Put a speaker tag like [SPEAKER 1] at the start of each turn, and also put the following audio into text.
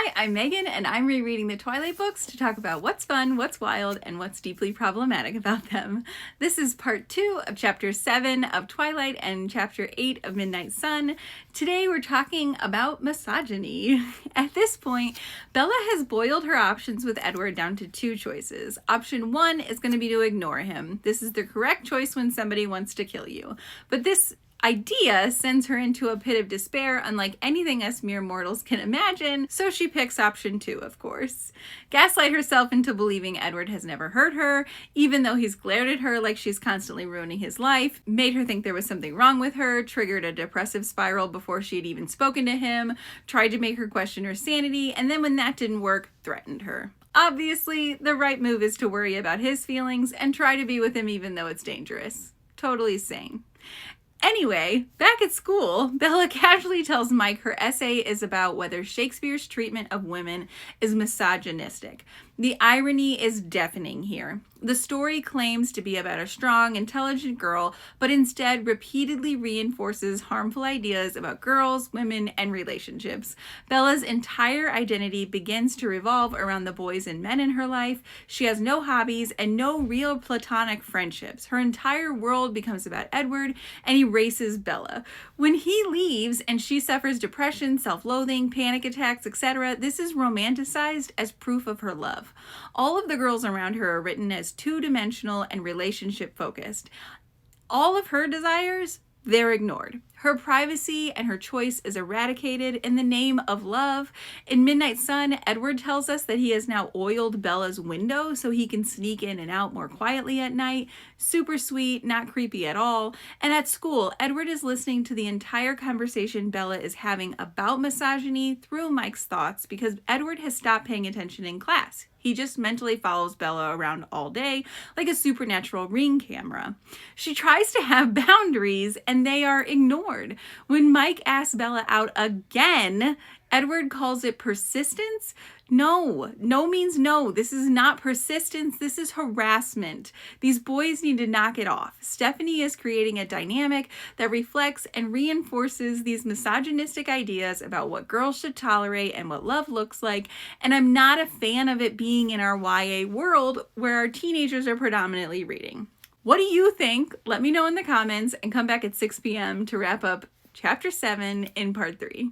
[SPEAKER 1] Hi, I'm Megan, and I'm rereading the Twilight books to talk about what's fun, what's wild, and what's deeply problematic about them. This is part 2 of chapter 7 of Twilight and chapter 8 of Midnight Sun. Today we're talking about misogyny. At this point, Bella has boiled her options with Edward down to 2 choices. Option 1 is going to be to ignore him. This is the correct choice when somebody wants to kill you. But this idea sends her into a pit of despair unlike anything us mere mortals can imagine, so she picks option 2, of course. Gaslight herself into believing Edward has never hurt her, even though he's glared at her like she's constantly ruining his life, made her think there was something wrong with her, triggered a depressive spiral before she had even spoken to him, tried to make her question her sanity, and then when that didn't work, threatened her. Obviously, the right move is to worry about his feelings and try to be with him even though it's dangerous. Totally sane. Anyway, back at school, Bella casually tells Mike her essay is about whether Shakespeare's treatment of women is misogynistic. The irony is deafening here. The story claims to be about a strong, intelligent girl, but instead repeatedly reinforces harmful ideas about girls, women, and relationships. Bella's entire identity begins to revolve around the boys and men in her life. She has no hobbies and no real platonic friendships. Her entire world becomes about Edward, and erases Bella. When he leaves and she suffers depression, self-loathing, panic attacks, etc., this is romanticized as proof of her love. All of the girls around her are written as two-dimensional and relationship-focused. All of her desires, they're ignored. Her privacy and her choice is eradicated in the name of love. In Midnight Sun, Edward tells us that he has now oiled Bella's window so he can sneak in and out more quietly at night. Super sweet, not creepy at all. And at school, Edward is listening to the entire conversation Bella is having about misogyny through Mike's thoughts because Edward has stopped paying attention in class. He just mentally follows Bella around all day like a supernatural ring camera. She tries to have boundaries and they are ignored. When Mike asks Bella out again, Edward calls it persistence. No means no. This is not persistence. This is harassment. These boys need to knock it off. Stephanie is creating a dynamic that reflects and reinforces these misogynistic ideas about what girls should tolerate and what love looks like. And I'm not a fan of it being in our YA world where our teenagers are predominantly reading. What do you think? Let me know in the comments and come back at 6 p.m. to wrap up Chapter 7 in Part 3.